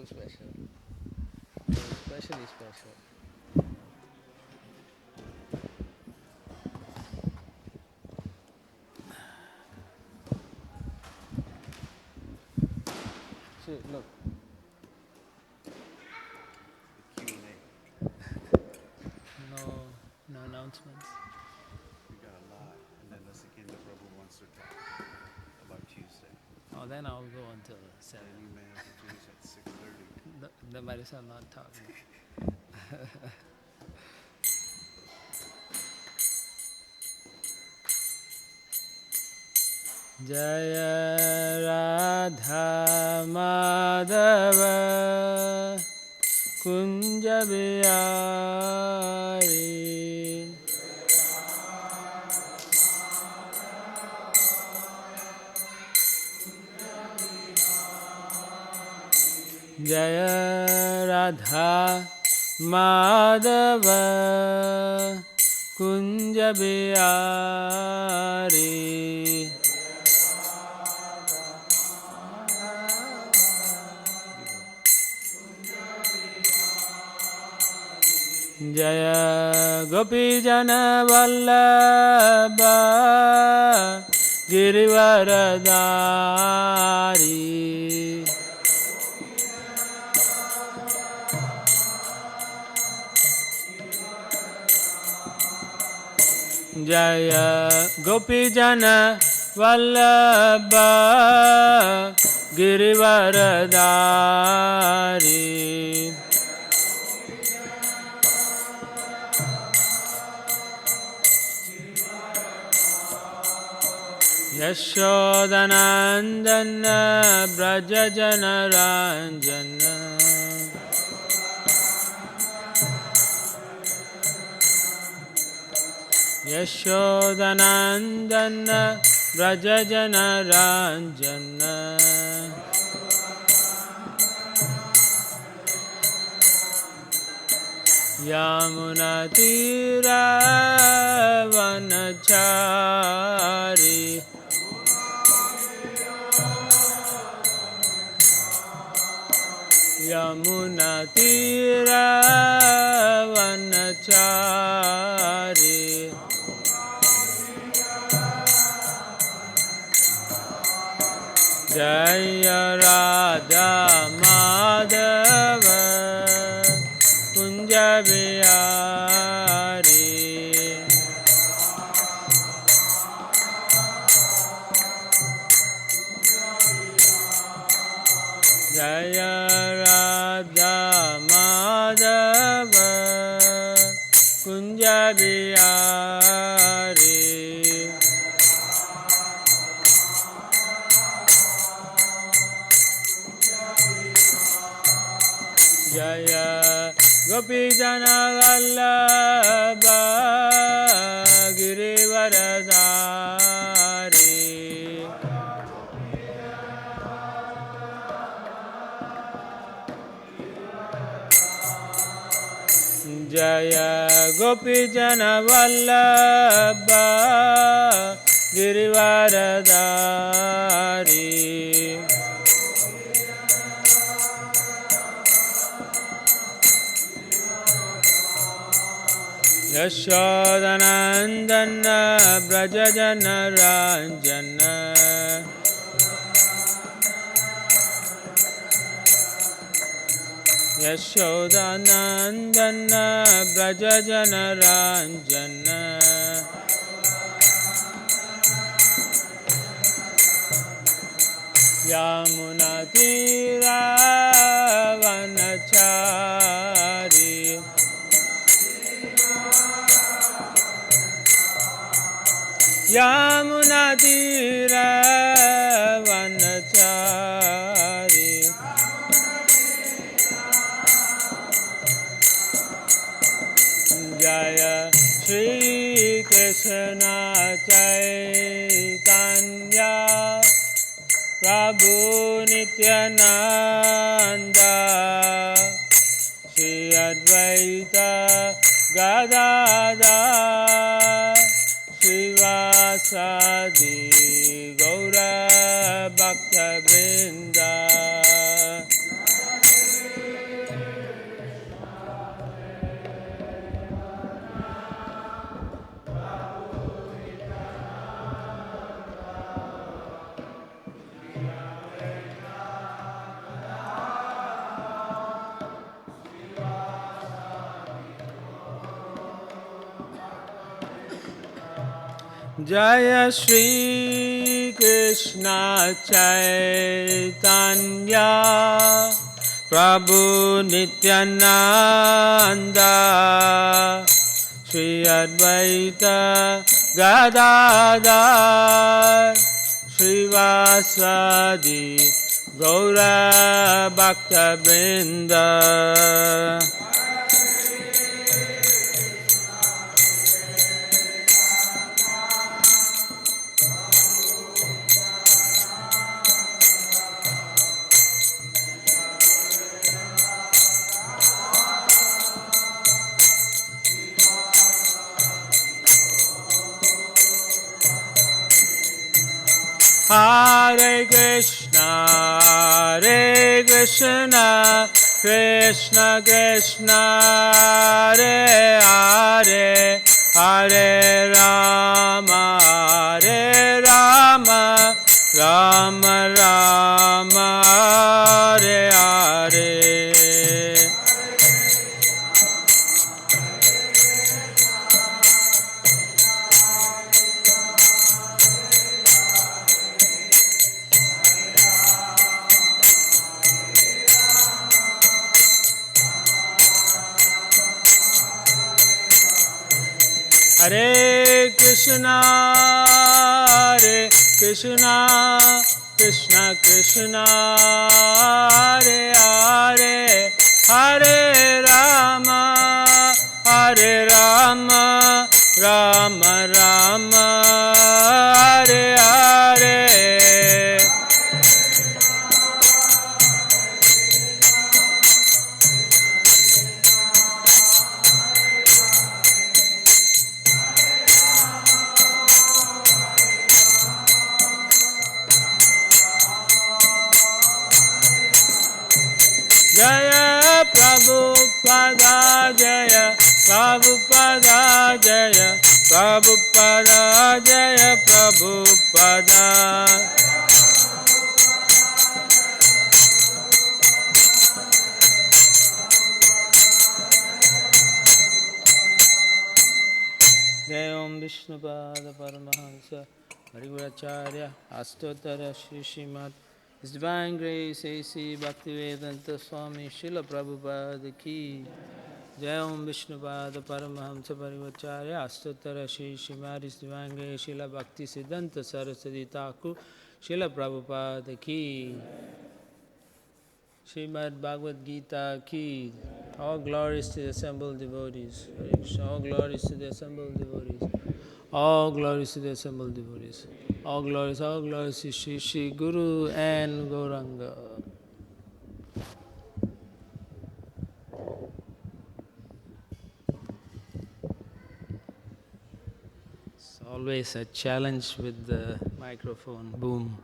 so special. So especially special. See, look. The Q&A. No, no announcements. We got a lot. And then the Sikindha Prabhu wants to talk about Tuesday. Oh, then I'll go until And 7. you may have to finish at 6:30. The Marisa I'm not talking. Jaya Radha Madhava Kunja Bihari Jaya Radha Madhava Kunja Bihari Jaya Gopi Jana Vallabha Girivaradari Jaya Gopi Jana Vallabha Girivaradari Yashodanandana Braja Janaranjana Yashodanandana Braja Janaranjana Yamuna Tira Vanachari Yamuna Tira Vanachari Jaya Radha Madhava Kunja Bihari Jaya Radha Madhava Kunja Bihari Jaya Gopi Jana Vallabha Girivaradari Jaya Gopi Jana Vallabha Girivaradari Yashodanandana Braja Janaranjana Yashodanandana Braja Janaranjana Yamuna Tira Vanachari Yamuna Tira Vanachari Jaya Shri Krishna Chaitanya Prabhu Nityananda Shri Advaita Gadadhar Srivasadi Gaura Bhakta Vrinda Jaya Shri Krishna Chaitanya Prabhu Nityananda Shri Advaita Gadadhar Shri Vasadi Gaura Bhakta Vrinda. Hare Krishna, Krishna Krishna, Hare Hare, Hare Rama, Rama Rama, Hare Hare. Hare Krishna, Krishna Krishna, Hare Hare, Hare Rama, Rama Rama, Hare Hare. Jaya Prabhupada, Jaya Prabhupada, Jaya Prabhupada, Jaya Prabhupada. Jai Om Vishnupada Paramahansa Parivacharya Astotara Shri Srimad His Divine Grace A.C. Bhaktivedanta Swami Srila Prabhupada Ki Jai Om Vishnupada Paramahamsa Parivacharya Astotara Shri Srimad His Divine Grace Srila Bhakti Siddhanta Saraswati Thakur Srila Prabhupada Ki Srimad Bhagavad Gita Ki. All glories to the assembled devotees. All glories to the assembled devotees. All glories to the assembled devotees. All glories to Shri Shri Guru and Gauranga. It's always a challenge with the microphone boom.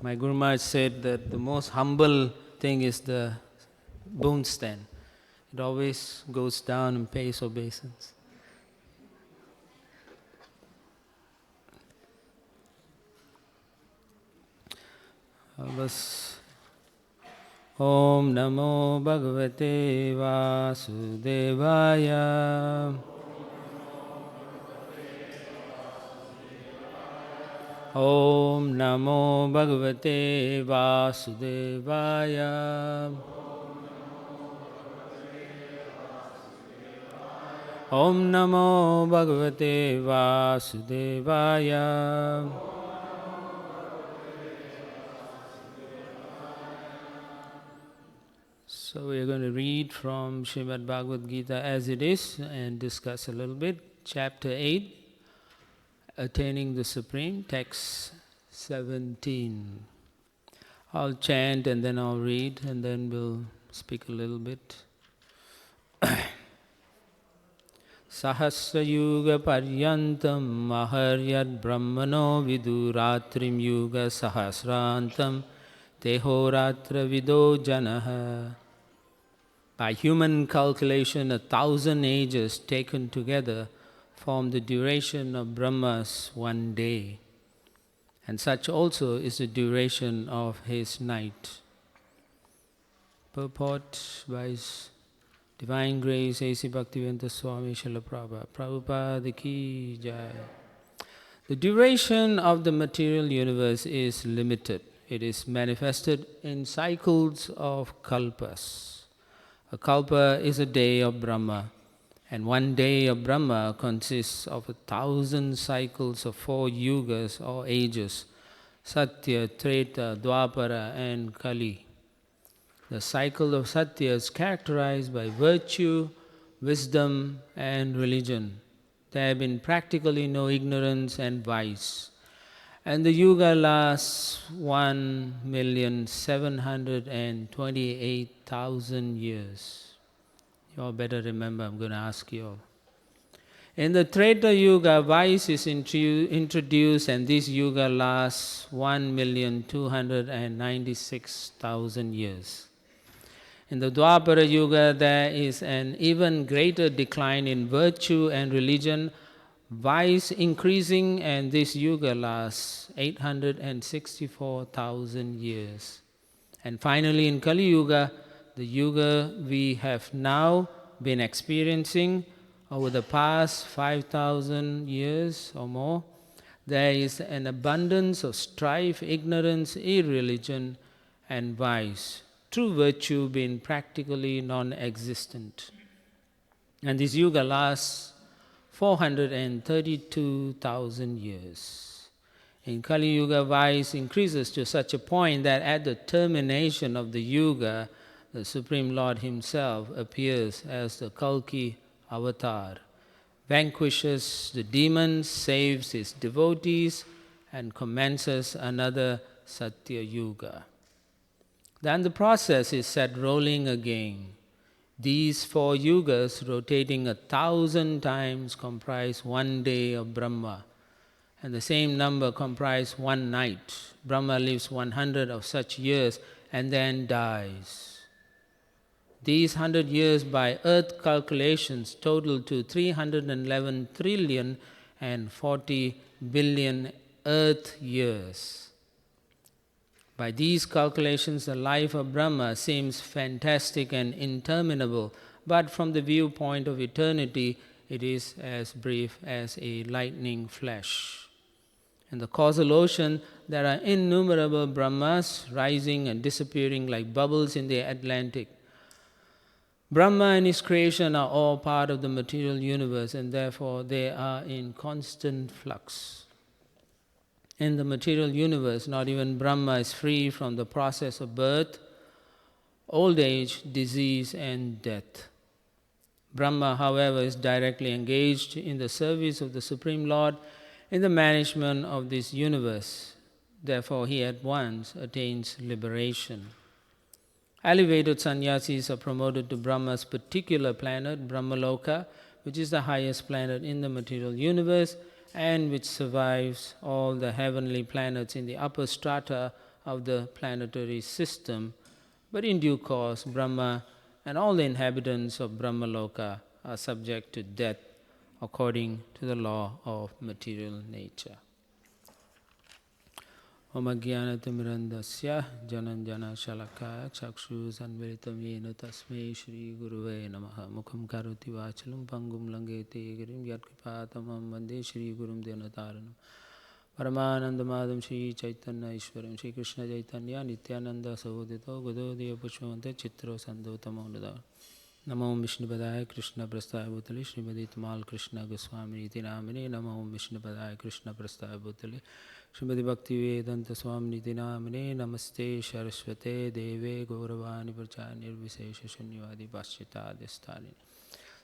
My Guru Maharaj said that the most humble thing is the boom stand. It always goes down in pace obeisance. बस Om Namo Bhagavate Vasudevaya. Om Namo Bhagavate Vasudevaya. Om Namo Bhagavate Vasudevaya. So we are going to read from Srimad Bhagavad Gita as it is and discuss a little bit. Chapter 8, Attaining the Supreme, text 17. I'll chant and then I'll read and then we'll speak a little bit. Sahasra Yuga Paryantam Maharyad Brahmano Viduratrim Yuga Sahasrantam Tehoratra Vido Janaha. By human calculation, 1,000 ages taken together form the duration of Brahma's one day. And such also is the duration of his night. Purport by His Divine Grace, A.C. Bhaktivedanta Swami Srila Prabhupada. Prabhupada Ki Jai. The duration of the material universe is limited. It is manifested in cycles of kalpas. A kalpa is a day of Brahma, and one day of Brahma consists of 1,000 cycles of 4 yugas or ages: Satya, Treta, Dwapara and Kali. The cycle of Satya is characterized by virtue, wisdom and religion. There have been practically no ignorance and vice. And the yuga lasts 1,728,000 years. You all better remember, I'm going to ask you all. In the Treta Yuga, vice is introduced, and this yuga lasts 1,296,000 years. In the Dwapara Yuga, there is an even greater decline in virtue and religion, vice increasing, and this yuga lasts 864,000 years. And finally, in Kali Yuga, the yuga we have now been experiencing over the past 5,000 years or more, there is an abundance of strife, ignorance, irreligion, and vice. True virtue being practically non-existent. And this yuga lasts 432,000 years. In Kali Yuga, vice increases to such a point that at the termination of the yuga, the Supreme Lord Himself appears as the Kalki avatar, vanquishes the demons, saves His devotees, and commences another Satya Yuga. Then the process is set rolling again. These 4 yugas, rotating 1,000 times, comprise one day of Brahma, and the same number comprise one night. Brahma lives 100 of such years and then dies. These 100 years by earth calculations total to 311 trillion and 40 billion earth years. By these calculations, the life of Brahma seems fantastic and interminable, but from the viewpoint of eternity, it is as brief as a lightning flash. In the causal ocean, there are innumerable Brahmas rising and disappearing like bubbles in the Atlantic. Brahma and his creation are all part of the material universe, and therefore they are in constant flux. In the material universe, not even Brahma is free from the process of birth, old age, disease, and death. Brahma, however, is directly engaged in the service of the Supreme Lord in the management of this universe. Therefore, he at once attains liberation. Elevated sannyasis are promoted to Brahma's particular planet, Brahmaloka, which is the highest planet in the material universe, and which survives all the heavenly planets in the upper strata of the planetary system. But in due course, Brahma and all the inhabitants of Brahmaloka are subject to death according to the law of material nature. Om Ajnanatimrandasya Jananjana Shalakaya Chakshu Sanviritam Yena Tasmai Shri Guruve Namaha Mukham Karoti Vachalam Pangum Langete Girim Yatkipatamam Vande Shri Gurum Dyanataranam Paramanandamadam Shri Chaitanya Ishwaram Shri Krishna Chaitanya Nityananda Sahodito Gododiya Pushpamante Chitro Sandotamondada Namo Vishnupadaya Krishna Prastaya Bhutale Srimadi Tamal Krishna Goswami Iti Namine Namo Vishnupadaya Krishna Prastaya Bhutale Srimati Bhaktivedanta Swami Niti Namine Namaste Saraswate Deve Gauravani Prachanir Visesha Shunyavadi Paschitadistani.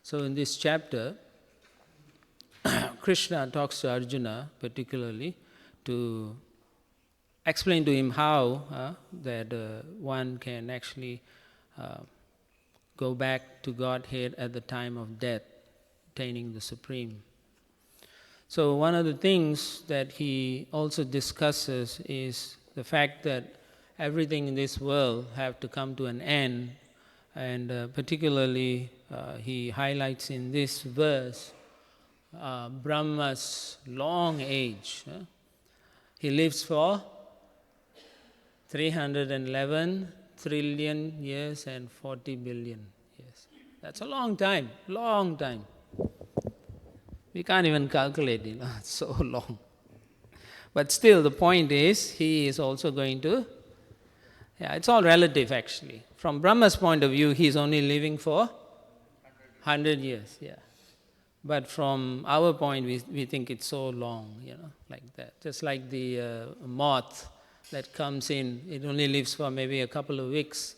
So in this chapter, Krishna talks to Arjuna particularly to explain to him how that one can actually go back to Godhead at the time of death, attaining the Supreme. So one of the things that he also discusses is the fact that everything in this world have to come to an end, and particularly he highlights in this verse Brahma's long age. He lives for 311 trillion years and 40 billion years. That's a long time, long time. We can't even calculate, it's so long. But still, the point is, he is also going to, it's all relative actually. From Brahma's point of view, he is only living for 100 years, But from our point, we think it's so long, like that. Just like the moth that comes in, it only lives for maybe a couple of weeks.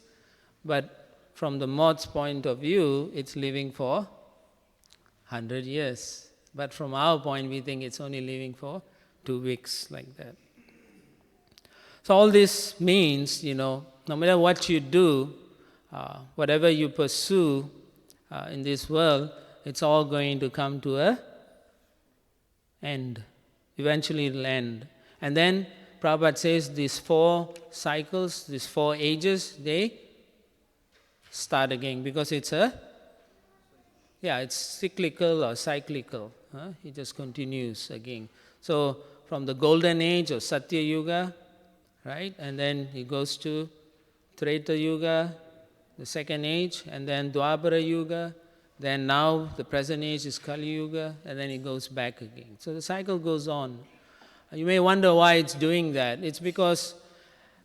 But from the moth's point of view, it's living for 100 years. But from our point, we think it's only living for 2 weeks, like that. So all this means, no matter what you do, whatever you pursue in this world, it's all going to come to an end. Eventually it will end. And then Prabhupada says these 4 cycles, these 4 ages, they start again because it's it's cyclical or cyclical. It just continues again. So from the golden age of Satya Yuga, right? And then it goes to Treta Yuga, the second age, and then Dwapara Yuga. Then now the present age is Kali Yuga, and then it goes back again. So the cycle goes on. You may wonder why it's doing that. It's because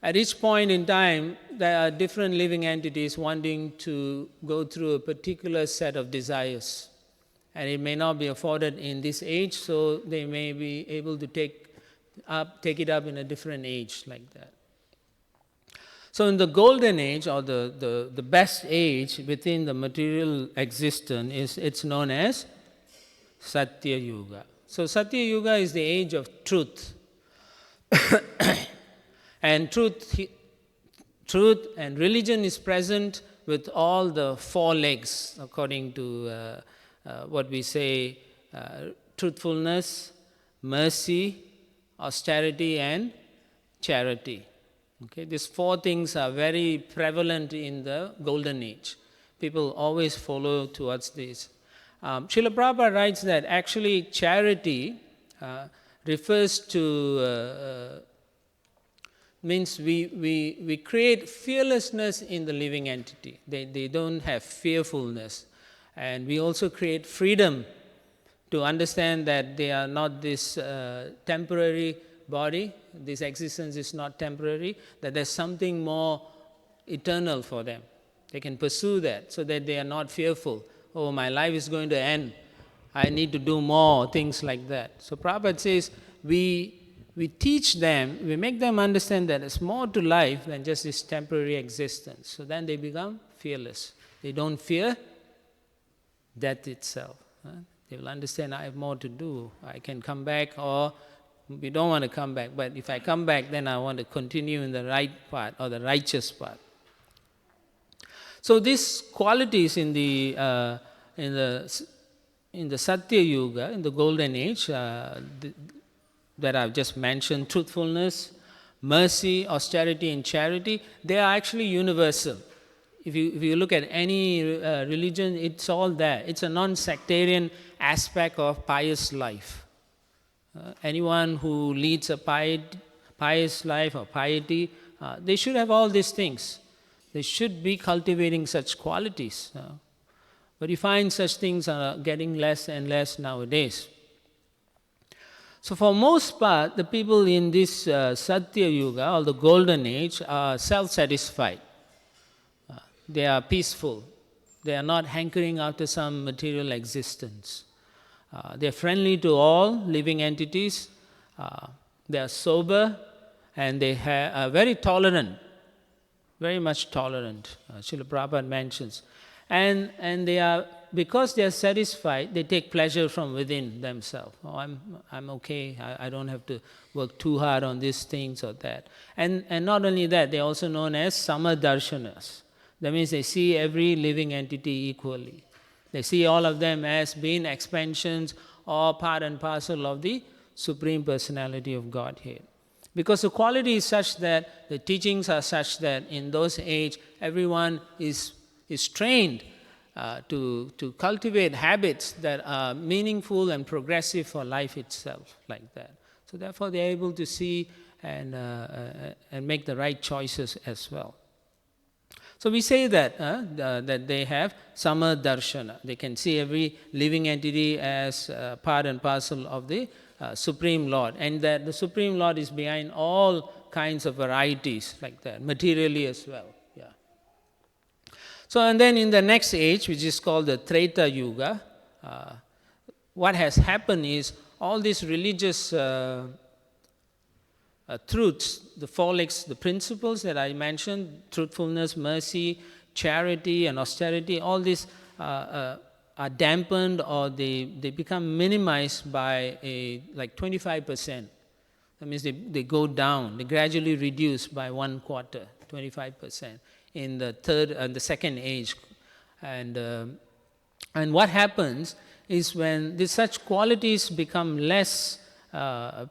at each point in time, there are different living entities wanting to go through a particular set of desires. And it may not be afforded in this age, so they may be able to take it up in a different age, like that. So in the golden age, or the best age within the material existence, it's known as Satya Yuga. So Satya Yuga is the age of truth. And truth and religion is present with all the 4 legs, according to what we say, truthfulness, mercy, austerity, and charity. Okay, these 4 things are very prevalent in the golden age. People always follow towards this. Srila Prabhupada writes that actually charity refers to, means we create fearlessness in the living entity. They don't have fearfulness. And we also create freedom to understand that they are not this temporary body, this existence is not temporary, that there's something more eternal for them. They can pursue that so that they are not fearful. Oh, my life is going to end. I need to do more, things like that. So Prabhupada says, we teach them, we make them understand that there's more to life than just this temporary existence. So then they become fearless. They don't fear death itself. They will understand I have more to do. I can come back, or we don't want to come back, but if I come back, then I want to continue in the right path or the righteous path. So these qualities in the Satya Yuga, in the golden age, that I've just mentioned, truthfulness, mercy, austerity, and charity, they are actually universal. If you look at any religion, it's all there. It's a non-sectarian aspect of pious life. Anyone who leads a pious life or piety, they should have all these things. They should be cultivating such qualities. But you find such things are getting less and less nowadays. So for most part, the people in this Satya Yuga, or the golden age, are self-satisfied. They are peaceful. They are not hankering after some material existence. They are friendly to all living entities. They are sober, and they are very tolerant, very much tolerant. Srila Prabhupada mentions. And they are, because they are satisfied, they take pleasure from within themselves. Oh, I'm okay. I don't have to work too hard on these things or that. And not only that, they are also known as Samadarshanas. That means they see every living entity equally. They see all of them as being expansions or part and parcel of the Supreme Personality of Godhead. Because the quality is such that, the teachings are such that in those age, everyone is trained to cultivate habits that are meaningful and progressive for life itself, like that. So therefore they are able to see and make the right choices as well. So we say that that they have sama darshana. They can see every living entity as part and parcel of the Supreme Lord, and that the Supreme Lord is behind all kinds of varieties like that, materially as well. Yeah. So, and then in the next age, which is called the Treta Yuga, what has happened is all these religious truths, the folics, the principles that I mentioned, truthfulness, mercy, charity, and austerity, all these are dampened, or they become minimized by like 25%. That means they go down, they gradually reduce by 1/4, 25% in the third and the second age. And what happens is when such qualities become less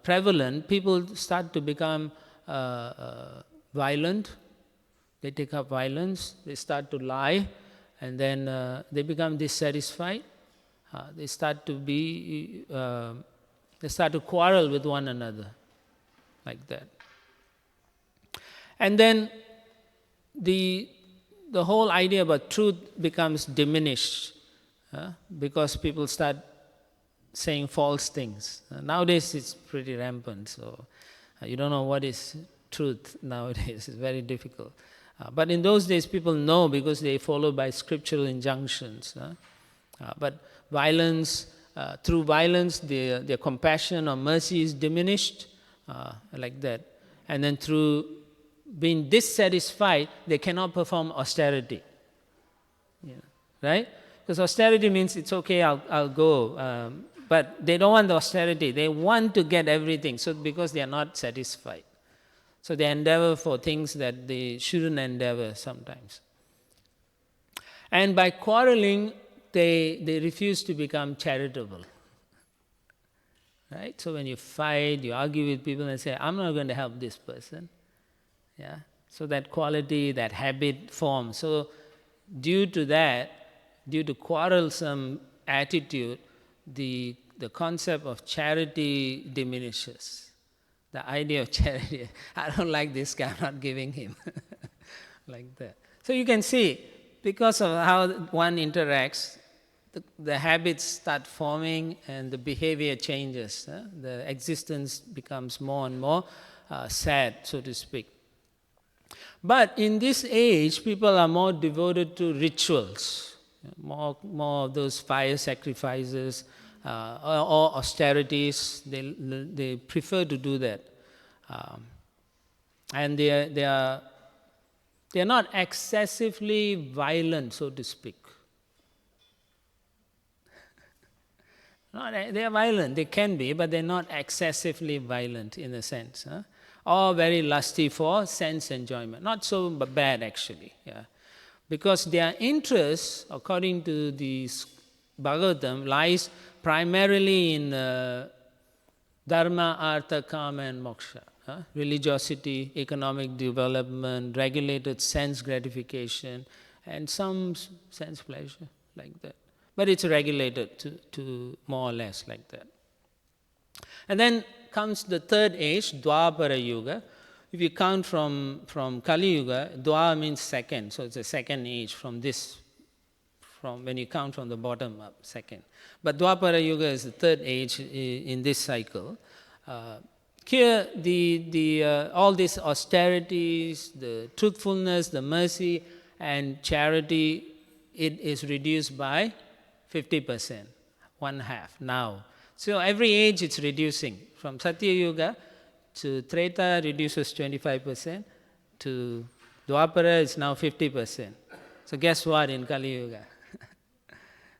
prevalent, people start to become violent. They take up violence, they start to lie, and then they become dissatisfied. They start to quarrel with one another, like that. And then the whole idea about truth becomes diminished because people start saying false things. Nowadays it's pretty rampant, so you don't know what is truth nowadays. It's very difficult. But in those days people know because they follow by scriptural injunctions. But violence, through violence their compassion or mercy is diminished, like that. And then through being dissatisfied, they cannot perform austerity. Right? Because austerity means it's okay, I'll go. But they don't want the austerity. They want to get everything. So because they are not satisfied. So they endeavor for things that they shouldn't endeavor sometimes. And by quarreling, they refuse to become charitable. Right? So when you fight, you argue with people and say, I'm not going to help this person. Yeah. So that quality, that habit forms. So due to quarrelsome attitude, the concept of charity diminishes. The idea of charity, I don't like this guy, I'm not giving him. Like that. So you can see, because of how one interacts, the habits start forming and the behavior changes. The existence becomes more and more sad, so to speak. But in this age, people are more devoted to rituals, more of those fire sacrifices or austerities. They prefer to do that, and they are not excessively violent, so to speak. They are violent. They can be, but they're not excessively violent in a sense. Or very lusty for sense enjoyment. Not so bad actually. Yeah. Because their interest, according to the Bhagavatam, lies primarily in dharma, artha, kama and moksha. Religiosity, economic development, regulated sense gratification, and some sense pleasure, like that. But it's regulated to more or less like that. And then comes the third age, Dwapara Yuga. If you count from Kali Yuga, Dwa means second, so it's a second age from when you count from the bottom up, second. But Dwapara Yuga is the third age in this cycle. Here, all these austerities, the truthfulness, the mercy, and charity, it is reduced by 50%, 1/2 now. So every age it's reducing. From Satya Yuga to Treta reduces 25%, to Dwapara it's now 50%. So guess what in Kali Yuga?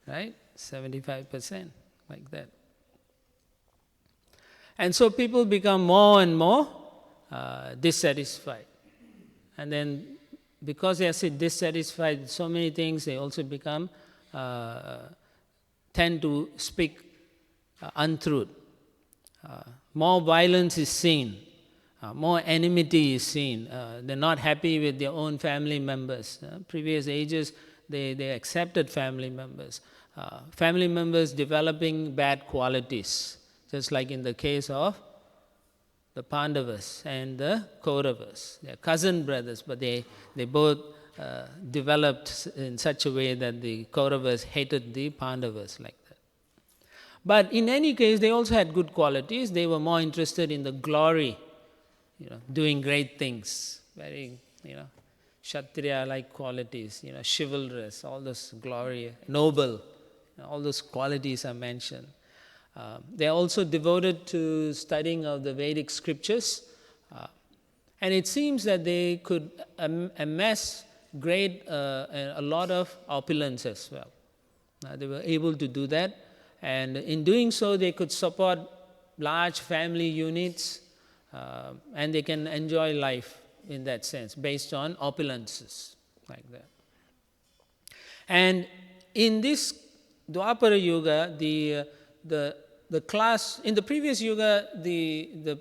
Right? 75%, like that. And so people become more and more dissatisfied. And then because they are dissatisfied with so many things, they also tend to speak untruth. More violence is seen. More enmity is seen. They're not happy with their own family members. Previous ages, they accepted family members. Family members developing bad qualities, just like in the case of the Pandavas and the Kauravas. They're cousin brothers, but they both developed in such a way that the Kauravas hated the Pandavas like that. But in any case, they also had good qualities. They were more interested in the glory, doing great things, very, Kshatriya-like qualities, chivalrous, all those glory, noble, all those qualities are mentioned. They are also devoted to studying of the Vedic scriptures, and it seems that they could amass a lot of opulence as well. They were able to do that, and in doing so, they could support large family units, and they can enjoy life in that sense, based on opulences, like that. And in this Dwapara Yuga, the class, in the previous Yuga, the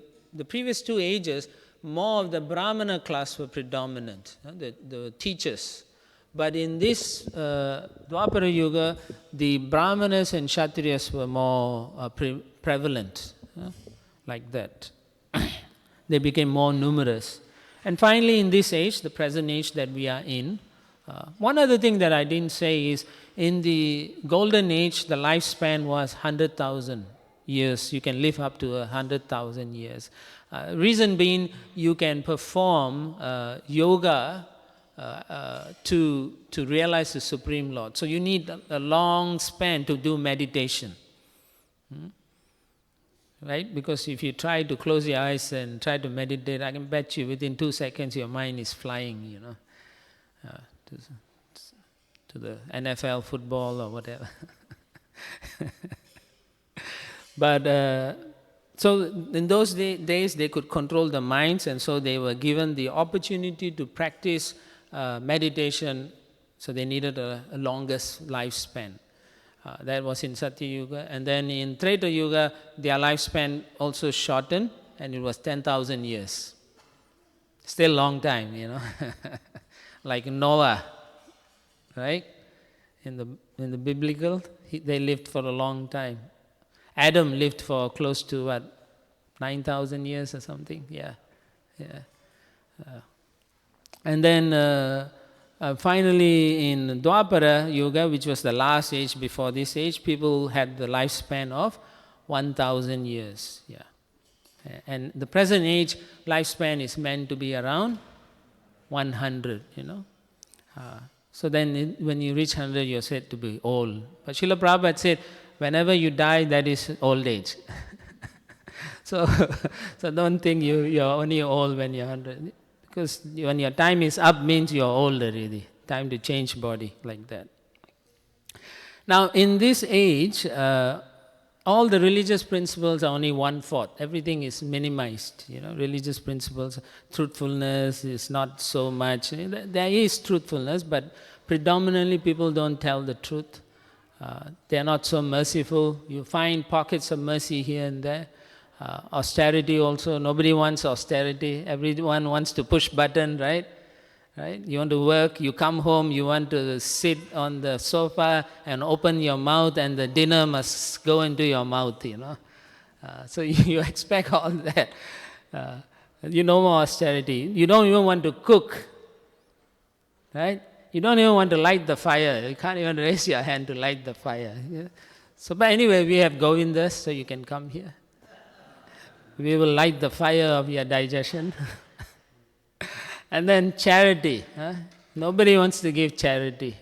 previous 2 ages, more of the Brahmana class were predominant, the teachers. But in this Dwapara Yuga, the Brahmanas and Kshatriyas were more prevalent, like that. They became more numerous. And finally, in this age, the present age that we are in, one other thing that I didn't say is, in the golden age, the lifespan was 100,000 years. You can live up to 100,000 years. Reason being, you can perform yoga to realize the Supreme Lord. So you need a long span to do meditation. Right? Because if you try to close your eyes and try to meditate, I can bet you within 2 seconds your mind is flying, to the NFL football or whatever. But so in those days they could control the minds, and so they were given the opportunity to practice meditation, so they needed a longest lifespan. That was in Satya Yuga. And then in Treta Yuga, their lifespan also shortened, and it was 10,000 years. Still long time, like Noah, right? In the biblical, they lived for a long time. Adam lived for close to 9,000 years or something. Yeah. And then finally, in Dwapara Yuga, which was the last age before this age, people had the lifespan of 1,000 years. Yeah. And the present age lifespan is meant to be around 100, So then when you reach 100, you're said to be old. But Srila Prabhupada said, whenever you die, that is old age. So don't think you're only old when you're 100. Because when your time is up means you're old already. Time to change body, like that. Now in this age, all the religious principles are only 1/4. Everything is minimized. Religious principles, truthfulness is not so much. There is truthfulness, but predominantly people don't tell the truth. They are not so merciful. You find pockets of mercy here and there. Austerity also, nobody wants austerity. Everyone wants to push button, right? You want to work, you come home, you want to sit on the sofa and open your mouth, and the dinner must go into your mouth, So you expect all that. No more austerity. You don't even want to cook, right? You don't even want to light the fire. You can't even raise your hand to light the fire. Yeah? So, but anyway, we have Govindas, so you can come here. We will light the fire of your digestion. And then charity. Nobody wants to give charity.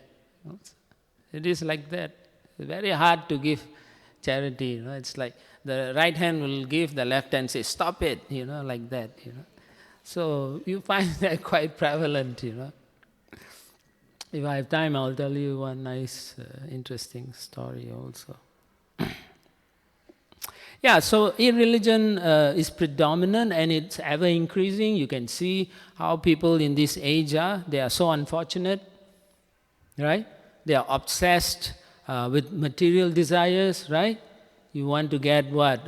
It is like that. It's very hard to give charity. It's like the right hand will give, the left hand says, stop it, like that. So you find that quite prevalent. If I have time, I'll tell you one nice, interesting story also. Yeah, so irreligion is predominant, and it's ever increasing. You can see how people in this age are. They are so unfortunate, right? They are obsessed with material desires, right? You want to get what?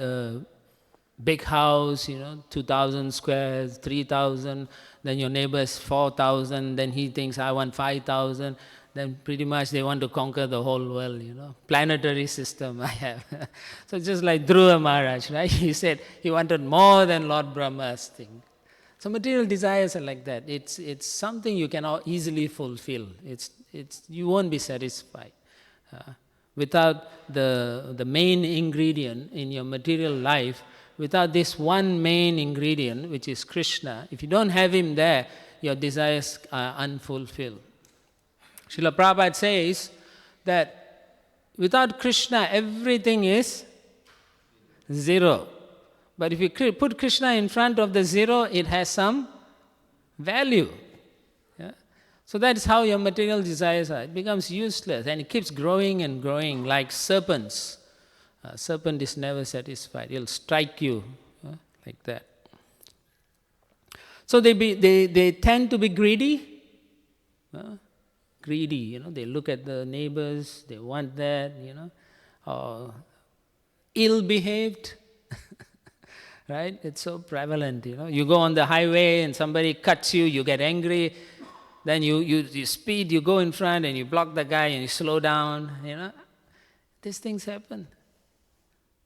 Big house, 2,000 squares, 3,000. Then your neighbor's 4,000. Then he thinks, I want 5,000. Then pretty much they want to conquer the whole world, Planetary system I have. So just like Dhruva Maharaj, right? He said he wanted more than Lord Brahma's thing. So material desires are like that. It's something you cannot easily fulfill. You won't be satisfied. Without the main ingredient in your material life, without this one main ingredient, which is Krishna, if you don't have him there, your desires are unfulfilled. Srila Prabhupada says that without Krishna, everything is zero. But if you put Krishna in front of the zero, it has some value. Yeah? So that's how your material desires are. It becomes useless and it keeps growing and growing like serpents. Serpent is never satisfied. He'll strike you like that. So they tend to be greedy. Greedy, they look at the neighbors, they want that, or ill-behaved. Right? It's so prevalent, You go on the highway and somebody cuts you, you get angry, then you speed, you go in front and you block the guy and you slow down, These things happen.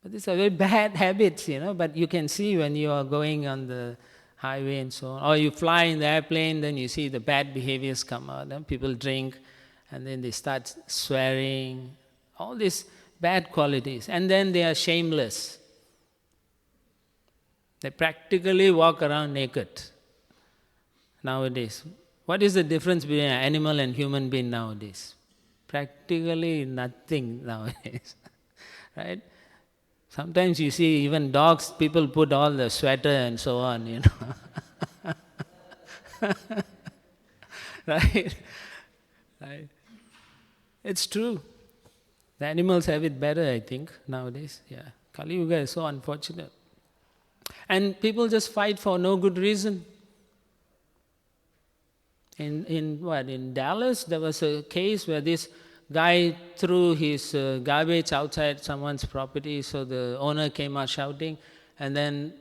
But these are very bad habits, but you can see when you are going on the highway and so on. Or you fly in the airplane, then you see the bad behaviors come out. People drink and then they start swearing, all these bad qualities. And then they are shameless. They practically walk around naked nowadays. What is the difference between an animal and human being nowadays? Practically nothing nowadays, right? Sometimes you see even dogs, people put all the sweater and so on, Right? Right? It's true. The animals have it better, I think, nowadays. Yeah. Kali Yuga is so unfortunate. And people just fight for no good reason. In Dallas, there was a case where this guy threw his garbage outside someone's property, so the owner came out shouting, and then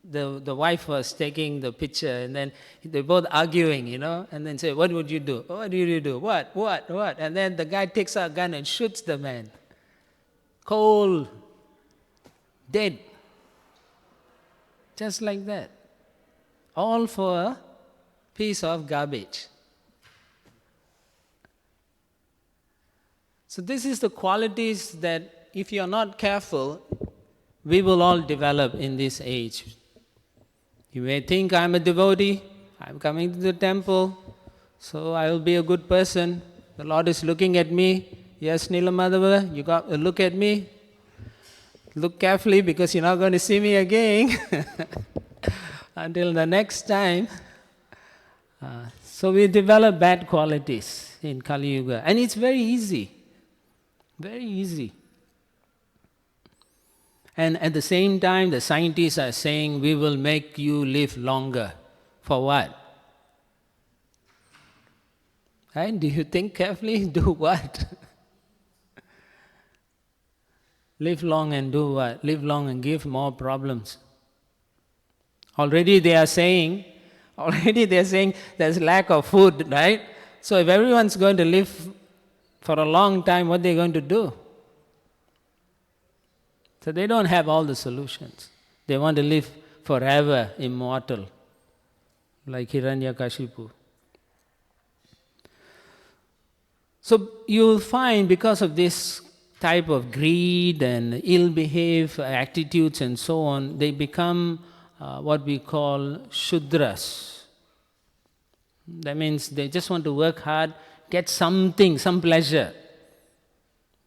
the wife was taking the picture, and then they both arguing, and then say, "What would you do? What did you do? What? And then the guy takes out a gun and shoots the man. Cold, dead. Just like that. All for a piece of garbage. So this is the qualities that if you are not careful, we will all develop in this age. You may think I'm a devotee, I'm coming to the temple, so I will be a good person. The Lord is looking at me. Yes, Nilamadhava, you got to look at me. Look carefully because you're not going to see me again until the next time. So we develop bad qualities in Kali Yuga. And it's very easy. Very easy. And at the same time, the scientists are saying we will make you live longer. For what? Right? Do you think carefully? Do what? Live long and do what? Live long and give more problems. Already they are saying there's lack of food, right? So if everyone's going to live for a long time, what are they going to do? So they don't have all the solutions. They want to live forever, immortal, like Hiranyakashipu. So you'll find because of this type of greed and ill-behaved attitudes and so on, they become what we call Shudras. That means they just want to work hard, get something, some pleasure.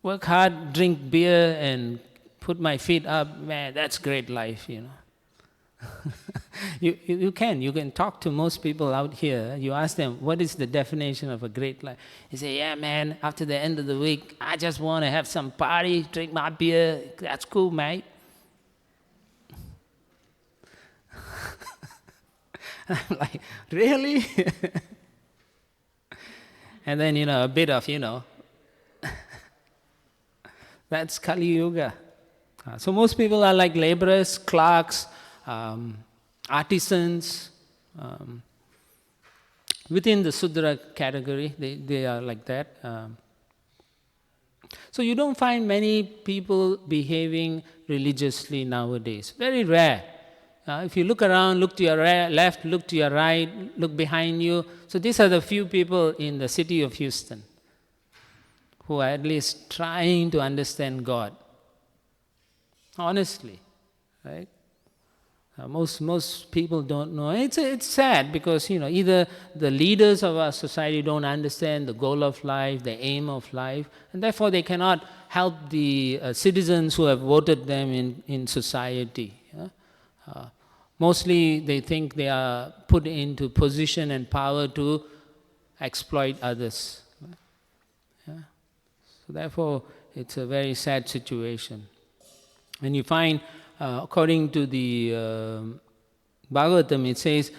Work hard, drink beer and put my feet up, man, that's great life, You can talk to most people out here. You ask them, what is the definition of a great life? You say, yeah, man, after the end of the week, I just want to have some party, drink my beer. That's cool, mate. I'm like, really? And then, a bit of, that's Kali Yuga. So most people are like laborers, clerks, artisans. Within the Sudra category, they are like that. So you don't find many people behaving religiously nowadays. Very rare. If you look around, look to your left, look to your right, look behind you. So these are the few people in the city of Houston who are at least trying to understand God. Honestly, right? Most people don't know. It's sad because, either the leaders of our society don't understand the goal of life, the aim of life, and therefore they cannot help the citizens who have voted them in society. Mostly they think they are put into position and power to exploit others. Yeah? So therefore, it's a very sad situation. When you find, according to the Bhagavatam, it says,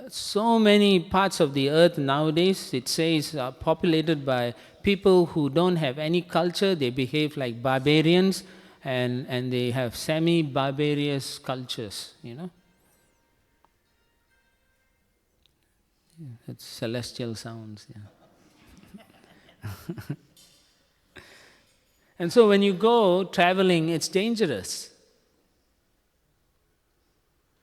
so many parts of the earth nowadays, it says, are populated by people who don't have any culture. They behave like barbarians, and they have semi-barbarous cultures, It's celestial sounds, And so when you go traveling, it's dangerous.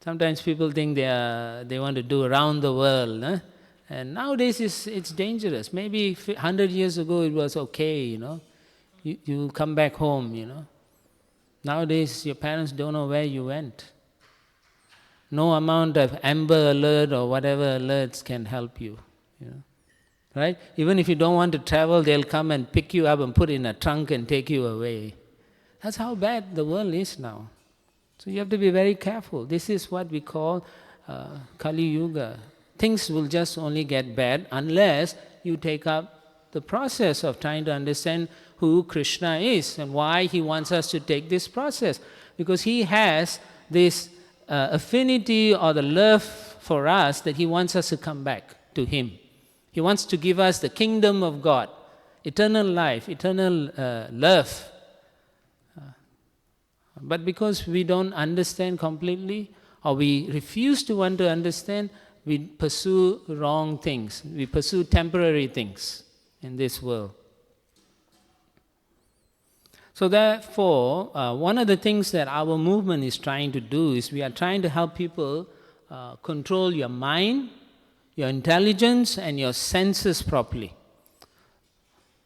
Sometimes people think they want to do around the world, and nowadays it's dangerous. Maybe 100 years ago it was okay, You come back home, Nowadays your parents don't know where you went. No amount of Amber Alert or whatever alerts can help you, Right? Even if you don't want to travel, they'll come and pick you up and put in a trunk and take you away. That's how bad the world is now. So you have to be very careful. This is what we call Kali Yuga. Things will just only get bad unless you take up the process of trying to understand who Krishna is and why he wants us to take this process. Because he has this affinity or the love for us that he wants us to come back to him. He wants to give us the kingdom of God, eternal life, eternal love. But because we don't understand completely, or we refuse to want to understand, we pursue wrong things. We pursue temporary things in this world. So therefore, one of the things that our movement is trying to do is we are trying to help people control your mind, your intelligence, and your senses properly.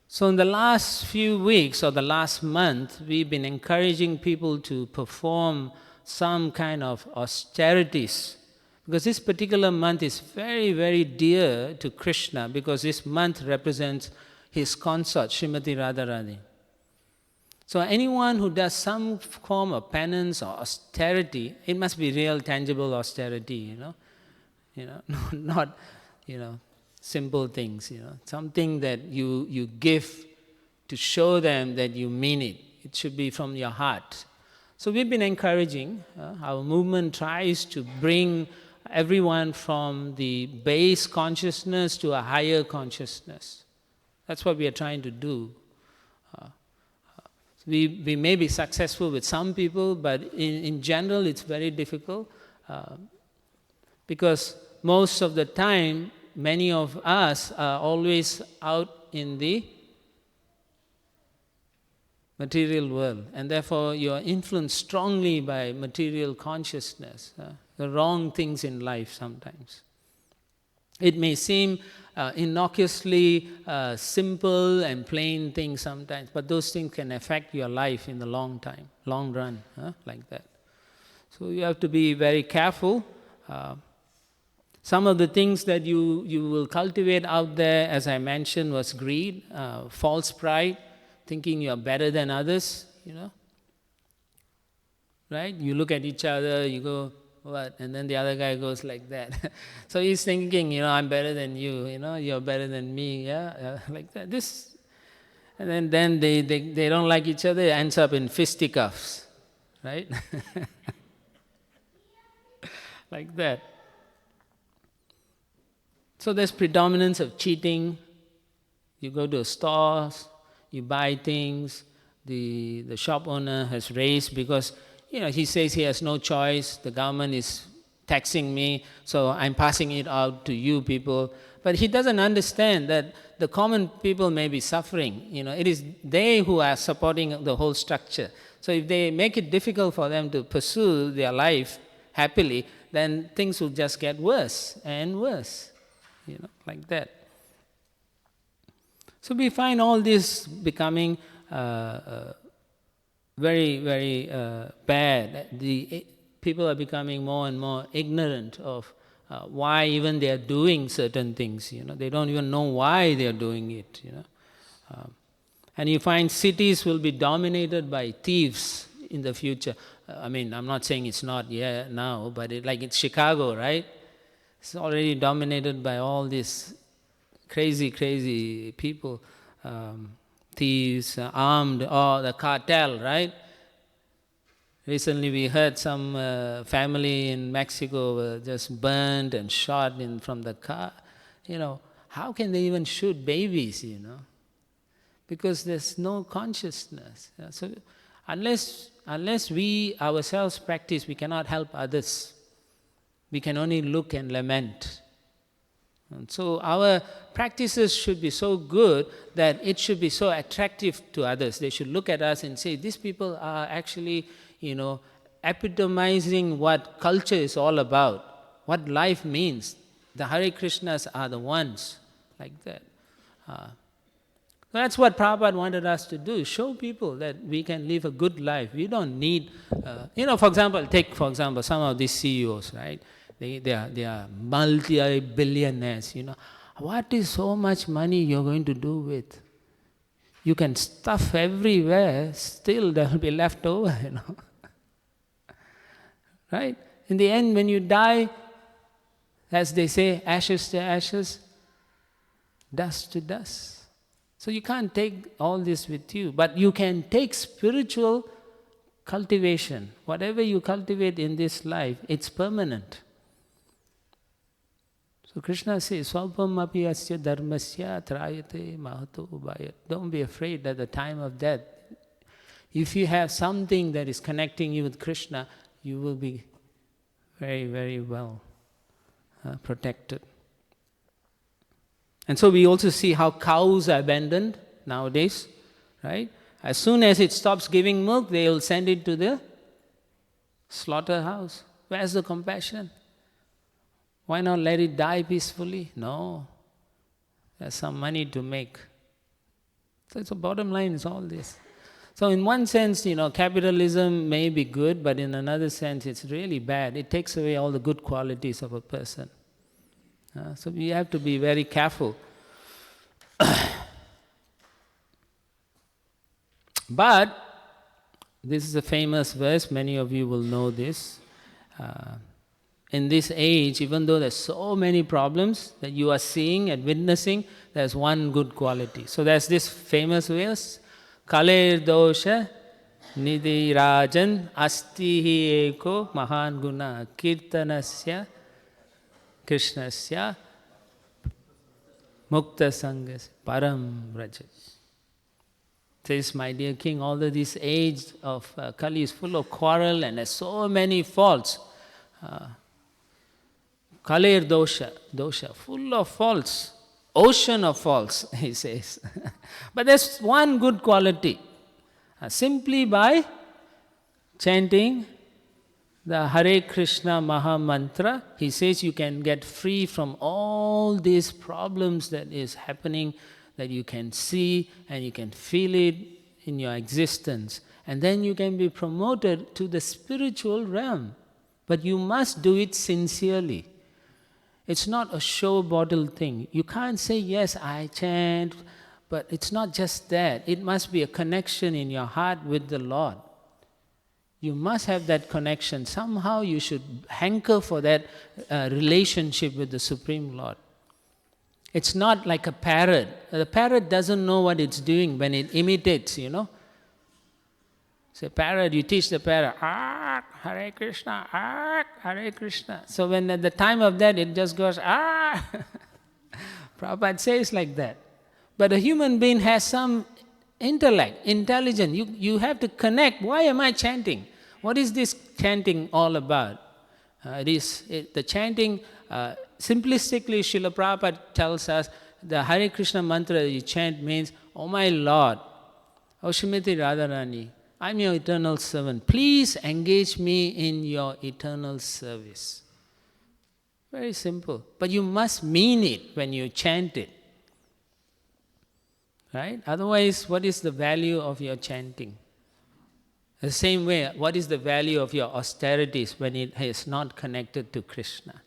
So in the last few weeks or the last month, we've been encouraging people to perform some kind of austerities. Because this particular month is very, very dear to Krishna, because this month represents his consort, Srimati Radharani. So anyone who does some form of penance or austerity, it must be real, tangible austerity, not, simple things, something that you give to show them that you mean it. It should be from your heart. So we've been encouraging, our movement tries to bring everyone from the base consciousness to a higher consciousness. That's what we are trying to do. We may be successful with some people, but in general it's very difficult because most of the time, many of us are always out in the material world, and therefore you are influenced strongly by material consciousness, the wrong things in life sometimes. It may seem innocuously simple and plain things sometimes, but those things can affect your life in the long run, like that. So you have to be very careful. Some of the things that you will cultivate out there, as I mentioned, was greed, false pride, thinking you're better than others, Right? You look at each other, you go, what? And then the other guy goes like that. So he's thinking, I'm better than you, you're better than me, like that. And then they don't like each other, it ends up in fisticuffs, right? Like that. So there's predominance of cheating. You go to a store, you buy things, the shop owner has raised because he says he has no choice, the government is taxing me, so I'm passing it out to you people. But he doesn't understand that the common people may be suffering. It is they who are supporting the whole structure. So if they make it difficult for them to pursue their life happily, then things will just get worse and worse, like that. So we find all this becoming very, very bad. The people are becoming more and more ignorant of why even they are doing certain things. They don't even know why they are doing it. And you find cities will be dominated by thieves in the future. I mean, I'm not saying it's not yet now, but like it's Chicago, right? It's already dominated by all these crazy, crazy people, thieves, armed, or the cartel, right? Recently we heard some family in Mexico were just burned and shot from the car. How can they even shoot babies, Because there's no consciousness. So unless we ourselves practice, we cannot help others. We can only look and lament. And so our practices should be so good that it should be so attractive to others. They should look at us and say, these people are actually, epitomizing what culture is all about, what life means. The Hare Krishnas are the ones, like that. That's what Prabhupada wanted us to do, show people that we can live a good life. We don't need, for example, some of these CEOs, right? They are multi-billionaires, What is so much money you're going to do with? You can stuff everywhere, still there will be left over, Right? In the end, when you die, as they say, ashes to ashes, dust to dust. So you can't take all this with you, but you can take spiritual cultivation. Whatever you cultivate in this life, it's permanent. So Krishna says, Swalpam api asya dharmasya trayate mahato ubhayat. Don't be afraid at the time of death. If you have something that is connecting you with Krishna, you will be very, very well protected. And so we also see how cows are abandoned nowadays, right? As soon as it stops giving milk, they will send it to the slaughterhouse. Where's the compassion? Why not let it die peacefully? No. There's some money to make. So the bottom line is all this. So in one sense, capitalism may be good, but in another sense, it's really bad. It takes away all the good qualities of a person. So we have to be very careful. But this is a famous verse, many of you will know this. In this age, even though there's so many problems that you are seeing and witnessing, there's one good quality. So there's this famous verse, Kaler dosha nidhi rajan asti hi eko mahan guna kirtanasya krishnasya mukta sangas param rajat. Says, my dear king, although this age of Kali is full of quarrel and has so many faults, Kaler dosha, full of faults, ocean of faults, he says. But there's one good quality. Simply by chanting the Hare Krishna Maha Mantra, he says you can get free from all these problems that is happening, that you can see and you can feel it in your existence. And then you can be promoted to the spiritual realm. But you must do it sincerely. It's not a show bottle thing. You can't say, yes, I chant, but it's not just that. It must be a connection in your heart with the Lord. You must have that connection. Somehow you should hanker for that relationship with the Supreme Lord. It's not like a parrot. The parrot doesn't know what it's doing when it imitates, Say, parrot, you teach the parrot, Hare Krishna, Hare Krishna. So when at the time of that, it just goes, Prabhupada says like that. But a human being has some intellect, intelligence. You have to connect. Why am I chanting? What is this chanting all about? The chanting, simplistically, Srila Prabhupada tells us, the Hare Krishna mantra you chant means, oh my Lord, oh Srimati Radharani, I'm your eternal servant. Please engage me in your eternal service. Very simple. But you must mean it when you chant it. Right? Otherwise, what is the value of your chanting? The same way, what is the value of your austerities when it is not connected to Krishna?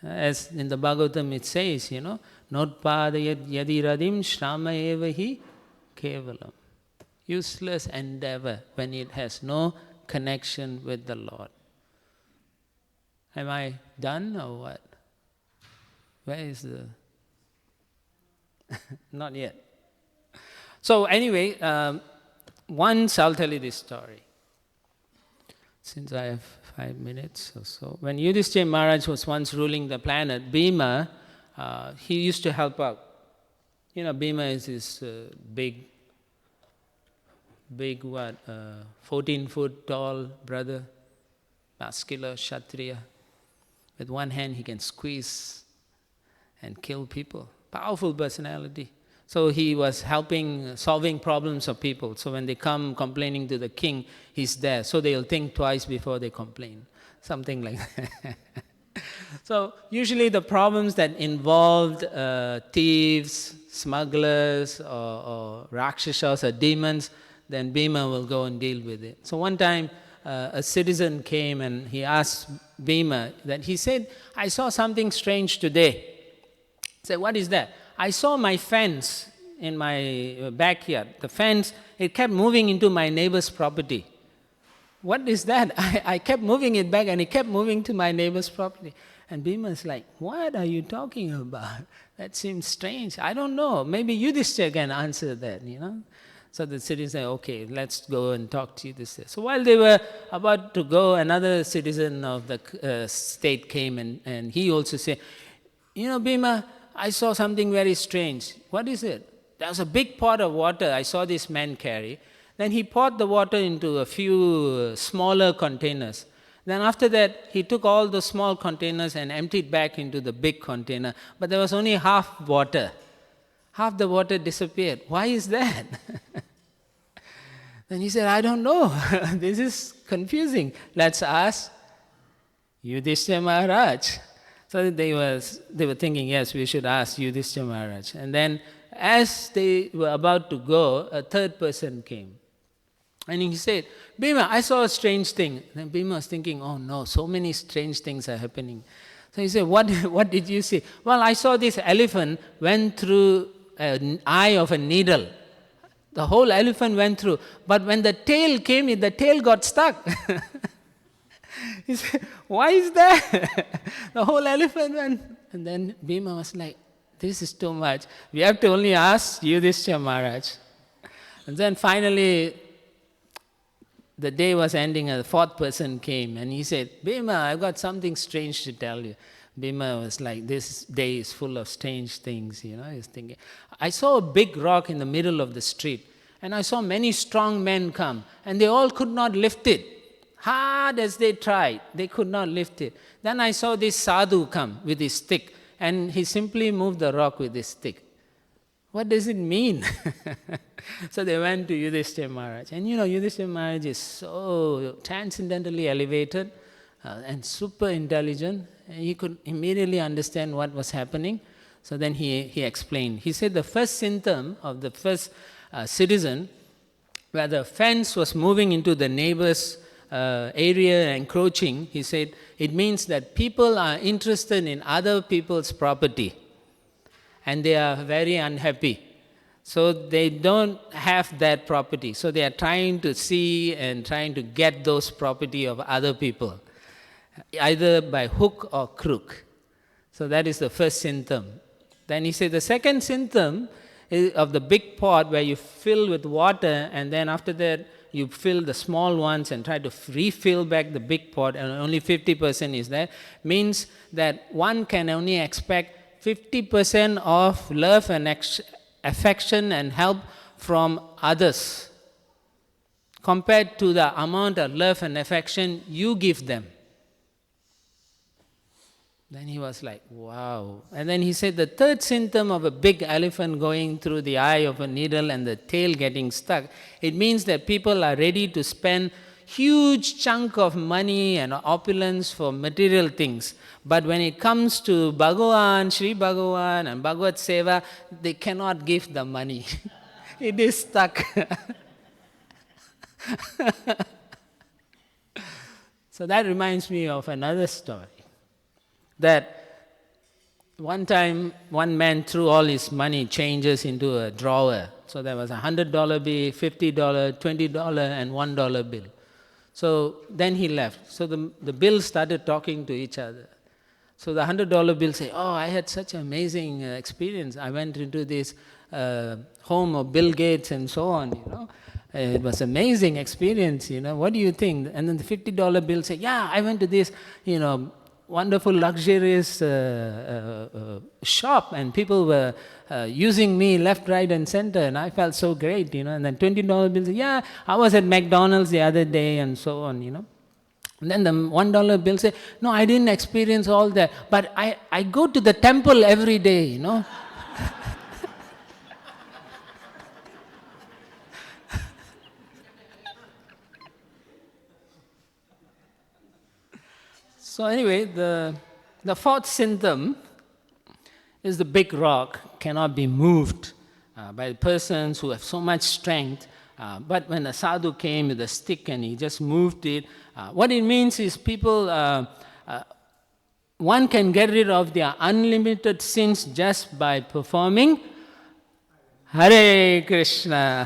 As in the Bhagavatam it says, Notpadayad yadiradim shrama evahi kevalam. Useless endeavor when it has no connection with the Lord. Am I done or what? Where is the... Not yet. So anyway, once I'll tell you this story. Since I have 5 minutes or so. When Yudhishthira Maharaj was once ruling the planet, Bhima, he used to help out. Bhima is this big 14-foot tall brother, muscular, Kshatriya. With one hand he can squeeze and kill people. Powerful personality. So he was solving problems of people. So when they come complaining to the king, he's there. So they'll think twice before they complain. Something like that. So usually the problems that involved thieves, smugglers, or rakshasas or demons, then Bhima will go and deal with it. So one time a citizen came and he asked Bhima that he said, I saw something strange today. He said, what is that? I saw my fence in my backyard. The fence, it kept moving into my neighbor's property. What is that? I kept moving it back and it kept moving to my neighbor's property. And Bhima is like, what are you talking about? That seems strange. I don't know. Maybe Yudhishthira can answer that, So the citizen said, okay, let's go and talk to Yudhishthira. So while they were about to go, another citizen of the state came and he also said, Bhima, I saw something very strange. What is it? There was a big pot of water I saw this man carry. Then he poured the water into a few smaller containers. Then after that, he took all the small containers and emptied back into the big container. But there was only half water. Half the water disappeared. Why is that? Then he said, I don't know. This is confusing. Let's ask Yudhishthira Maharaj. So they were thinking, yes, we should ask Yudhishthira Maharaj. And then as they were about to go, a third person came. And he said, Bhima, I saw a strange thing. Then Bhima was thinking, oh no, so many strange things are happening. So he said, what did you see? Well, I saw this elephant went through an eye of a needle. The whole elephant went through. But when the tail came in, the tail got stuck. He said, why is that? The whole elephant went. And then Bhima was like, this is too much. We have to only ask Yudhishthira Maharaj. And then finally, the day was ending and the fourth person came and he said, Bhima, I've got something strange to tell you. Bhima was like, this day is full of strange things, He's thinking. I saw a big rock in the middle of the street and I saw many strong men come and they all could not lift it. Hard as they tried, they could not lift it. Then I saw this sadhu come with his stick and he simply moved the rock with his stick. What does it mean? So they went to Yudhishthira Maharaj. And Yudhishthira Maharaj is so transcendently elevated and super intelligent. And he could immediately understand what was happening. So then he explained. He said the first symptom of the first citizen, where the fence was moving into the neighbor's area and encroaching, he said, it means that people are interested in other people's property. And they are very unhappy. So they don't have that property. So they are trying to see and trying to get those property of other people, either by hook or crook. So that is the first symptom. Then he said the second symptom is of the big pot where you fill with water and then after that you fill the small ones and try to refill back the big pot and only 50% is there, means that one can only expect 50% of love and affection and help from others compared to the amount of love and affection you give them. Then he was like, wow. And then he said the third symptom of a big elephant going through the eye of a needle and the tail getting stuck, it means that people are ready to spend huge chunk of money and opulence for material things. But when it comes to Bhagavan, Sri Bhagavan and Bhagavad Seva, they cannot give the money. It is stuck. So that reminds me of another story. That one time, one man threw all his money changes into a drawer. So there was $100 bill, $50, $20, and $1 bill. So then he left. So the bills started talking to each other. So the $100 bill said, oh, I had such an amazing experience. I went into this home of Bill Gates and so on, you know. It was amazing experience, you know. What do you think? And then the $50 bill said, yeah, I went to this, you know, wonderful luxurious shop, and people were using me left, right and center, and I felt so great, you know. And then $20 bill said, yeah, I was at McDonald's the other day and so on, you know. And then the $1 bill said, no, I didn't experience all that, but I go to the temple every day, you know. So anyway, the fourth symptom is the big rock cannot be moved by persons who have so much strength. But when a sadhu came with a stick and he just moved it, what it means is people, one can get rid of their unlimited sins just by performing Hare Krishna,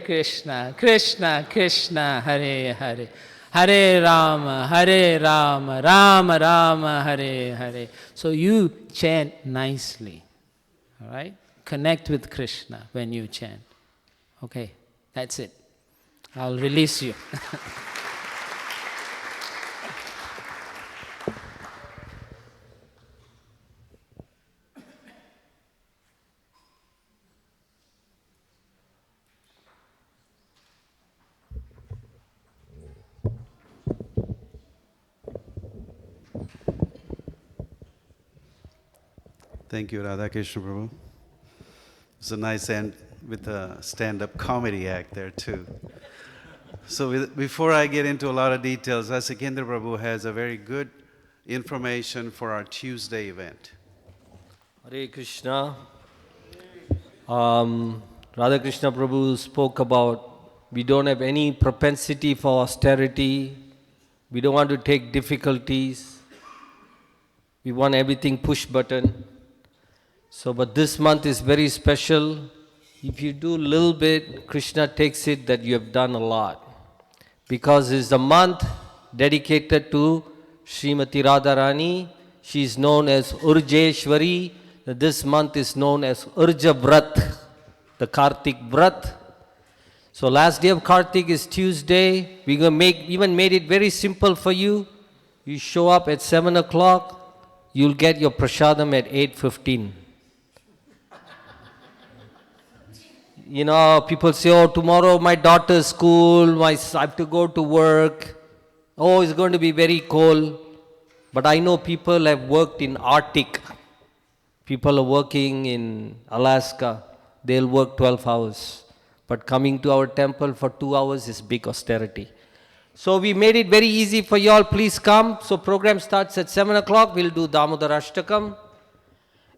Krishna Krishna, Hare Hare. Hare Rama, Rama Rama, Hare Hare. So you chant nicely, all right? Connect with Krishna when you chant. Okay, that's it. I'll release you. Thank you, Radha Krishna Prabhu. It's a nice end with a stand-up comedy act there too. So before I get into a lot of details, Iskcon Prabhu has a very good information for our Tuesday event. Hare Krishna. Radha Krishna Prabhu spoke about we don't have any propensity for austerity. We don't want to take difficulties. We want everything push button. So, but this month is very special. If you do a little bit, Krishna takes it that you have done a lot. Because it's a month dedicated to Srimati Radharani. She is known as Urjeshwari. This month is known as Urja Vrat, the Kartik Vrat. So last day of Kartik is Tuesday. We're going to even made it very simple for you. You show up at 7 o'clock, you'll get your prasadam at 8:15. You know, people say, oh, tomorrow my daughter's school, I have to go to work. Oh, it's going to be very cold. But I know people have worked in Arctic. People are working in Alaska. They'll work 12 hours. But coming to our temple for 2 hours is big austerity. So we made it very easy for you all. Please come. So program starts at 7 o'clock. We'll do Damodar Ashtakam.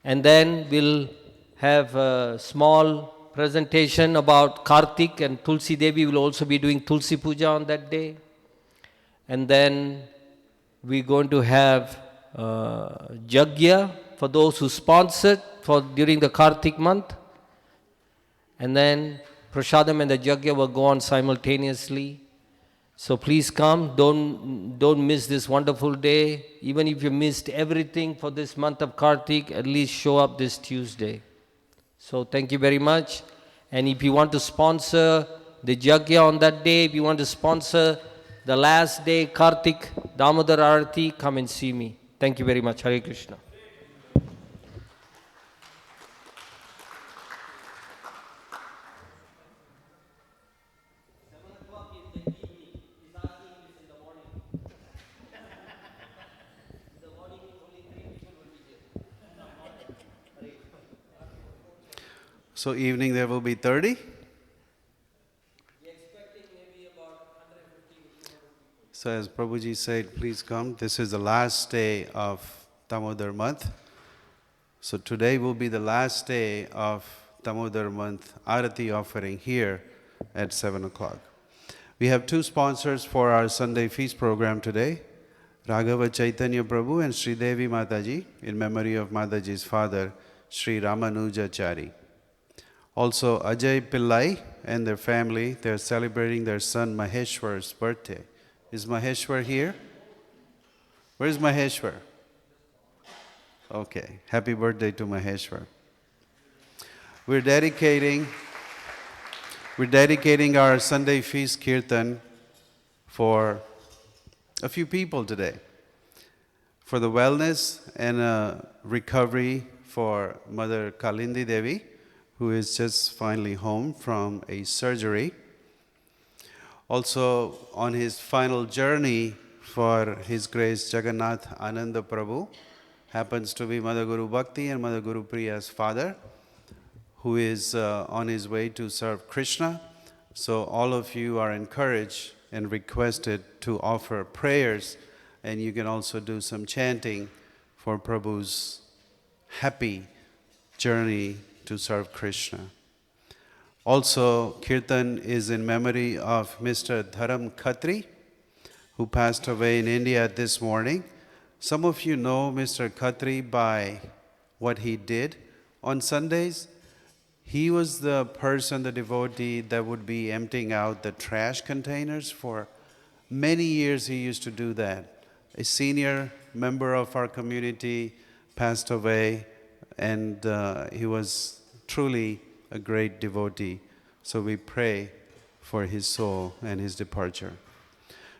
And then we'll have a small presentation about Kartik, and Tulsi Devi will also be doing Tulsi Puja on that day. And then we're going to have Jagya for those who sponsored during the Kartik month. And then Prasadam and the Jagya will go on simultaneously. So please come, don't miss this wonderful day. Even if you missed everything for this month of Kartik, at least show up this Tuesday. So thank you very much. And if you want to sponsor the Jagya on that day, if you want to sponsor the last day, Kartik, Damodar Arati, come and see me. Thank you very much. Hare Krishna. So evening there will be 30? So as Prabhuji said, please come. This is the last day of Damodar month. So today will be the last day of Damodar month Arati offering here at 7 o'clock. We have two sponsors for our Sunday feast program today. Raghava Chaitanya Prabhu and Sri Devi Mataji in memory of Mataji's father, Sri Ramanujachari. Also Ajay Pillai and their family, they're celebrating their son Maheshwar's birthday. Is Maheshwar here? Where is Maheshwar? Okay, happy birthday to Maheshwar. We're dedicating our Sunday feast kirtan for a few people today. For the wellness and recovery for Mother Kalindi Devi, who is just finally home from a surgery. Also on his final journey for His Grace Jagannath Ananda Prabhu, happens to be Mother Guru Bhakti and Mother Guru Priya's father, who is on his way to serve Krishna. So all of you are encouraged and requested to offer prayers, and you can also do some chanting for Prabhu's happy journey to serve Krishna. Also, Kirtan is in memory of Mr. Dharam Khatri, who passed away in India this morning. Some of you know Mr. Khatri by what he did on Sundays. He was the person, the devotee, that would be emptying out the trash containers. For many years he used to do that. A senior member of our community passed away, and he was truly a great devotee. So we pray for his soul and his departure.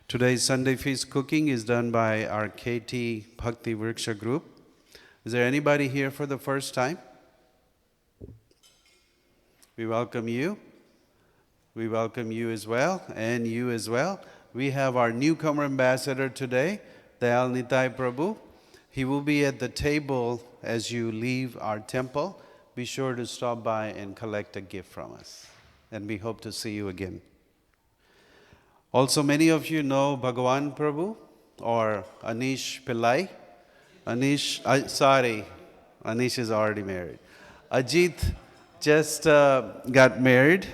Today's Sunday feast cooking is done by our KT Bhakti Vriksha group. Is there anybody here for the first time? We welcome you. We welcome you as well, and you as well. We have our newcomer ambassador today, Dayal Nitai Prabhu. He will be at the table as you leave our temple. Be sure to stop by and collect a gift from us. And we hope to see you again. Also, many of you know Bhagavan Prabhu or Anish Pillai. Anish is already married. Ajit just got married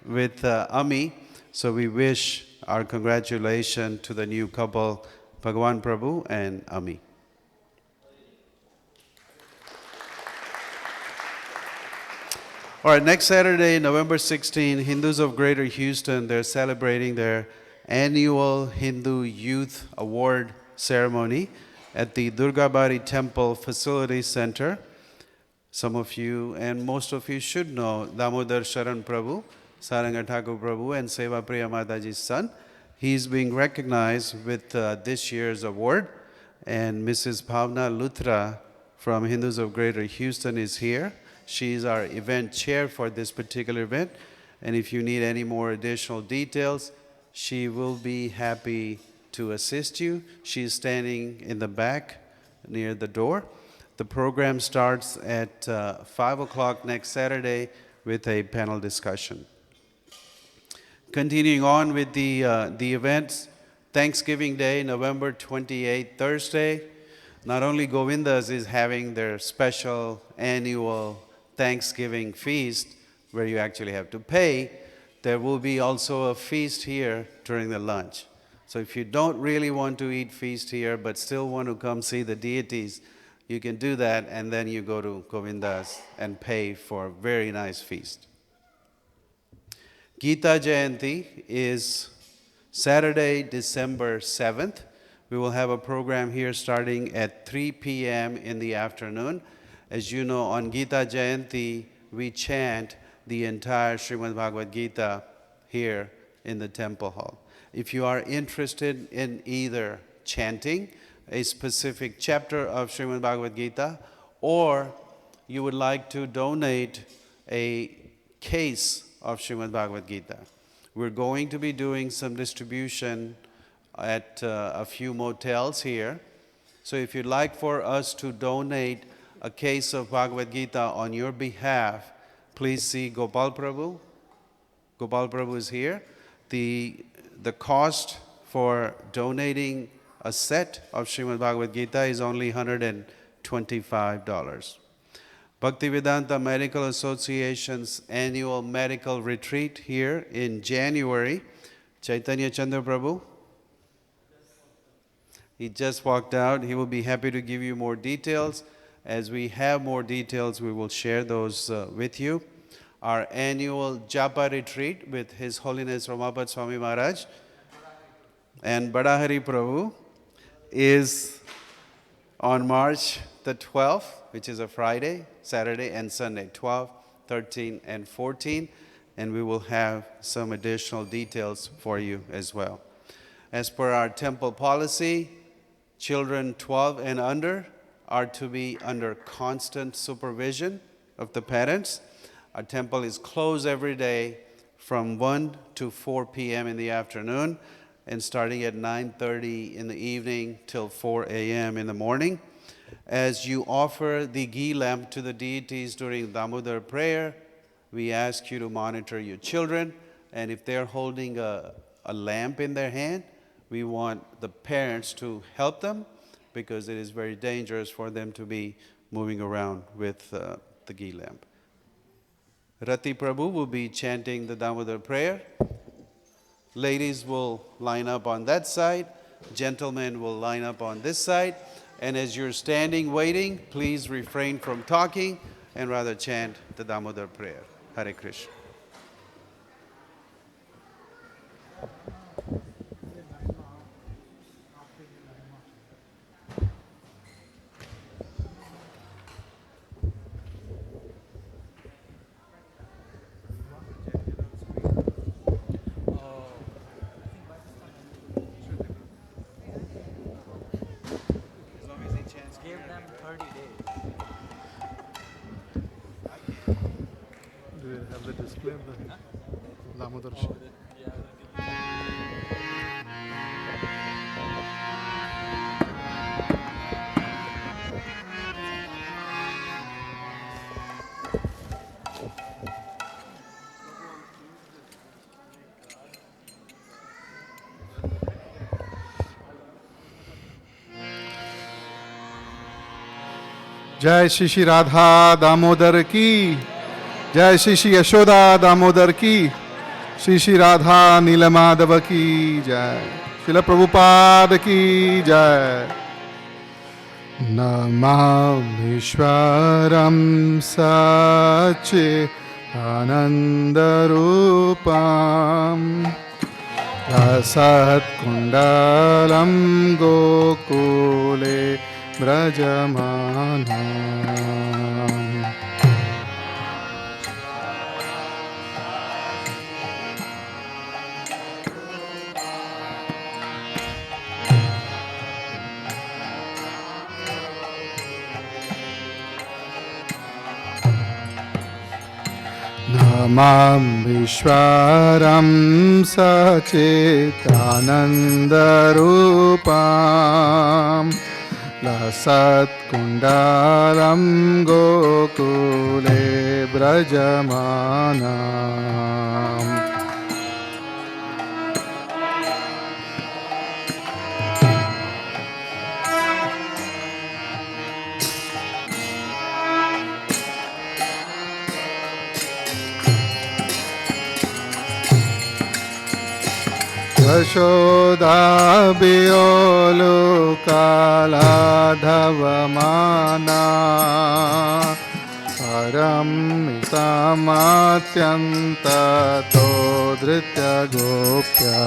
with Ami. So we wish our congratulations to the new couple, Bhagavan Prabhu and Ami. All right, next Saturday, November 16, Hindus of Greater Houston, they're celebrating their annual Hindu Youth Award ceremony at the Durgabari Temple Facility Center. Some of you and most of you should know Damodar Sharan Prabhu, Saranga Thakur Prabhu, and Seva Priya Mataji's son. He's being recognized with this year's award, and Mrs. Bhavna Luthra from Hindus of Greater Houston is here. She's our event chair for this particular event, and if you need any more additional details, she will be happy to assist you. She's standing in the back near the door. The program starts at 5 o'clock next Saturday with a panel discussion. Continuing on with the events, Thanksgiving Day, November 28th, Thursday. Not only Govindas is having their special annual Thanksgiving feast where you actually have to pay, there will be also a feast here during the lunch. So if you don't really want to eat feast here but still want to come see the deities, you can do that, and then you go to Govinda's and pay for a very nice feast. Gita Jayanti is Saturday, December 7th. We will have a program here starting at 3 p.m. in the afternoon. As you know, on Gita Jayanti, we chant the entire Srimad Bhagavad Gita here in the temple hall. If you are interested in either chanting a specific chapter of Srimad Bhagavad Gita, or you would like to donate a case of Srimad Bhagavad Gita, we're going to be doing some distribution at a few motels here. So if you'd like for us to donate a case of Bhagavad Gita on your behalf, please see Gopal Prabhu. Gopal Prabhu is here. The cost for donating a set of Srimad Bhagavad Gita is only $125. Bhaktivedanta Medical Association's annual medical retreat here in January. Chaitanya Chandra Prabhu, he just walked out. He will be happy to give you more details. As we have more details, we will share those with you. Our annual Japa retreat with His Holiness Ramapad Swami Maharaj and Badahari Prabhu is on March the 12th, which is a Friday, Saturday and Sunday, 12, 13, and 14. And we will have some additional details for you as well. As per our temple policy, children 12 and under are to be under constant supervision of the parents. Our temple is closed every day from 1 to 4 p.m. in the afternoon and starting at 9:30 in the evening till 4 a.m. in the morning. As you offer the ghee lamp to the deities during Damodar prayer, we ask you to monitor your children, and if they're holding a lamp in their hand, we want the parents to help them because it is very dangerous for them to be moving around with the ghee lamp. Rati Prabhu will be chanting the Damodar prayer. Ladies will line up on that side. Gentlemen will line up on this side. And as you're standing waiting, please refrain from talking and rather chant the Damodar prayer. Hare Krishna. Have the display of the Damodar. जय श्री श्री राधा दामोदर की, जय श्री श्री यशोदा दामोदर की, श्री श्री राधा नीलमाधव की जय, श्रील प्रभुपाद की जय। नमामीश्वरं सच्चिदानन्दरूपं रसत्कुण्डलं गोकुले व्रजमानम्। नमामीश्वरं सच्चिदानन्दरूपं लसत्कुण्डलं गोकुले व्रजमानम्। यशोदाभियोलुकालाधवमाना परमितमात्यन्ततो धृत्य गोप्या